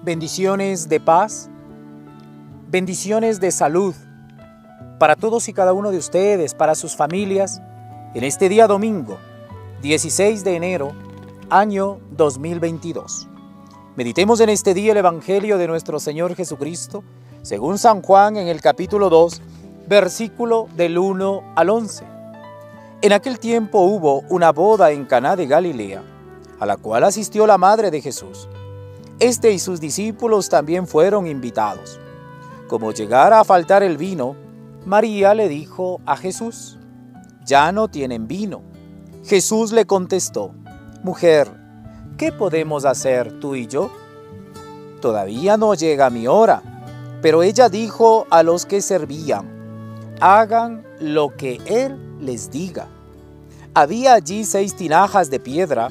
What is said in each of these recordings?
bendiciones de paz, bendiciones de salud para todos y cada uno de ustedes, para sus familias, en este día domingo, 16 de enero, año 2022. Meditemos en este día el Evangelio de nuestro Señor Jesucristo, según San Juan en el capítulo 2, versículo del 1 al 11. En aquel tiempo hubo una boda en Caná de Galilea, a la cual asistió la madre de Jesús. Este y sus discípulos también fueron invitados. Como llegara a faltar el vino, María le dijo a Jesús: «Ya no tienen vino». Jesús le contestó: «Mujer, ¿qué podemos hacer tú y yo? Todavía no llega mi hora». Pero ella dijo a los que servían: «Hagan lo que él les diga». Había allí 6 tinajas de piedra,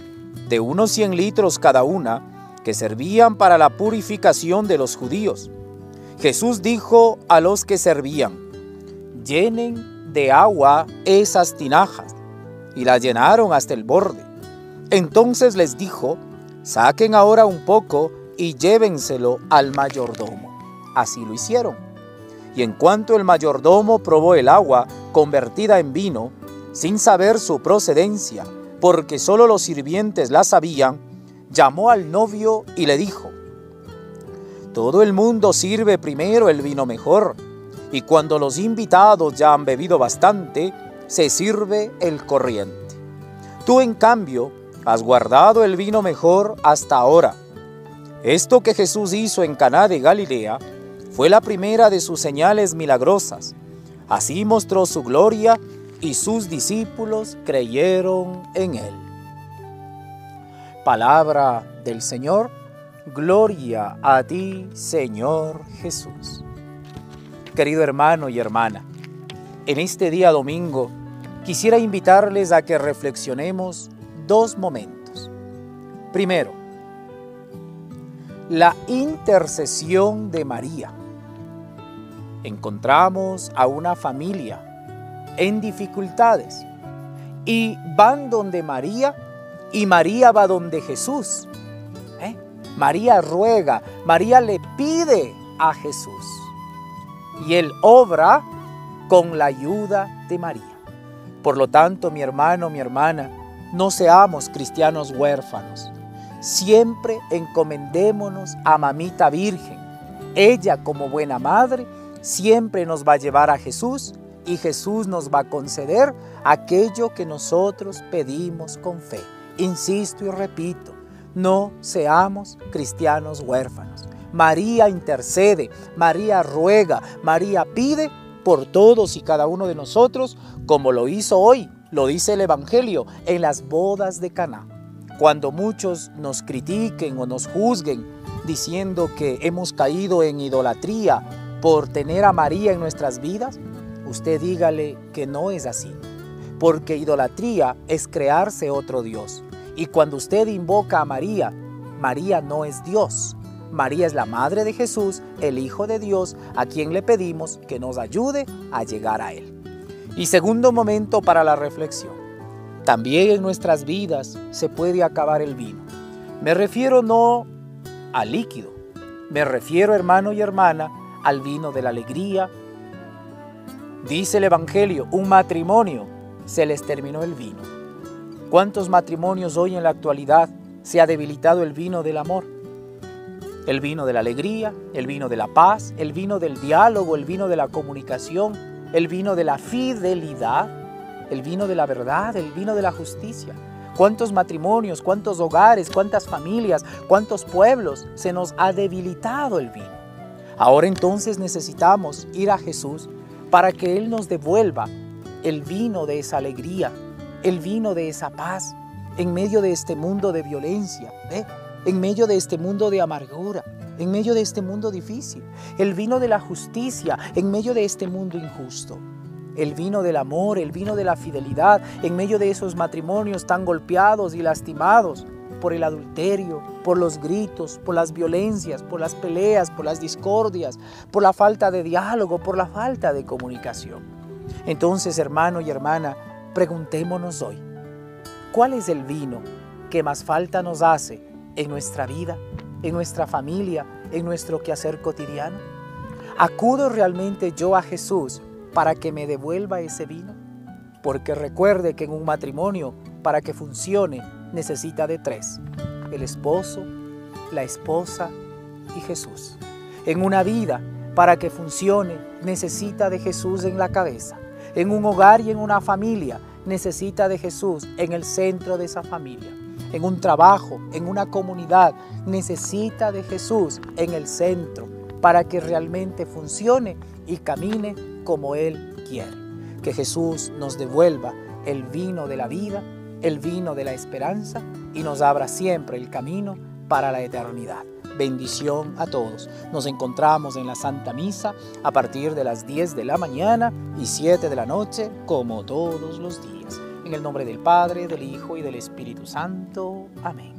de unos 100 litros cada una, que servían para la purificación de los judíos. Jesús dijo a los que servían: «Llenen de agua esas tinajas», y las llenaron hasta el borde. Entonces les dijo: «Saquen ahora un poco y llévenselo al mayordomo». Así lo hicieron. Y en cuanto el mayordomo probó el agua convertida en vino, sin saber su procedencia, porque solo los sirvientes la sabían, llamó al novio y le dijo: «Todo el mundo sirve primero el vino mejor, y cuando los invitados ya han bebido bastante, se sirve el corriente. Tú, en cambio, has guardado el vino mejor hasta ahora». Esto que Jesús hizo en Caná de Galilea fue la primera de sus señales milagrosas. Así mostró su gloria y sus discípulos creyeron en él. Palabra del Señor. Gloria a ti, Señor Jesús. Querido hermano y hermana, en este día domingo quisiera invitarles a que reflexionemos 2 momentos. Primero, la intercesión de María. Encontramos a una familia en dificultades y van donde María, y María va donde Jesús. María ruega, María le pide a Jesús, y Él obra con la ayuda de María. Por lo tanto, mi hermano, mi hermana, no seamos cristianos huérfanos. Siempre encomendémonos a Mamita Virgen. Ella, como buena madre, siempre nos va a llevar a Jesús, y Jesús nos va a conceder aquello que nosotros pedimos con fe. Insisto y repito, no seamos cristianos huérfanos. María intercede, María ruega, María pide por todos y cada uno de nosotros, como lo hizo hoy, lo dice el Evangelio, en las bodas de Caná. Cuando muchos nos critiquen o nos juzguen diciendo que hemos caído en idolatría por tener a María en nuestras vidas, usted dígale que no es así, porque idolatría es crearse otro Dios. Y cuando usted invoca a María, María no es Dios. María es la Madre de Jesús, el Hijo de Dios, a quien le pedimos que nos ayude a llegar a Él. Y segundo momento para la reflexión. También en nuestras vidas se puede acabar el vino. Me refiero no al líquido, me refiero, hermano y hermana, al vino de la alegría. Dice el Evangelio, un matrimonio se les terminó el vino. ¿Cuántos matrimonios hoy en la actualidad se ha debilitado el vino del amor? El vino de la alegría, el vino de la paz, el vino del diálogo, el vino de la comunicación, el vino de la fidelidad, el vino de la verdad, el vino de la justicia. ¿Cuántos matrimonios, cuántos hogares, cuántas familias, cuántos pueblos se nos ha debilitado el vino? Ahora entonces necesitamos ir a Jesús para que Él nos devuelva el vino de esa alegría, el vino de esa paz, en medio de este mundo de violencia, en medio de este mundo de amargura, en medio de este mundo difícil, el vino de la justicia, en medio de este mundo injusto, el vino del amor, el vino de la fidelidad, en medio de esos matrimonios tan golpeados y lastimados por el adulterio, por los gritos, por las violencias, por las peleas, por las discordias, por la falta de diálogo, por la falta de comunicación. Entonces, hermano y hermana, preguntémonos hoy, ¿cuál es el vino que más falta nos hace en nuestra vida, en nuestra familia, en nuestro quehacer cotidiano? ¿Acudo realmente yo a Jesús para que me devuelva ese vino? Porque recuerde que en un matrimonio, para que funcione, necesita de tres: el esposo, la esposa y Jesús. En una vida, para que funcione, necesita de Jesús en la cabeza. En un hogar y en una familia, necesita de Jesús en el centro de esa familia. En un trabajo, en una comunidad, necesita de Jesús en el centro para que realmente funcione y camine como Él quiere. Que Jesús nos devuelva el vino de la vida, el vino de la esperanza y nos abra siempre el camino para la eternidad. Bendición a todos. Nos encontramos en la Santa Misa a partir de las 10 de la mañana y 7 de la noche, como todos los días. En el nombre del Padre, del Hijo y del Espíritu Santo. Amén.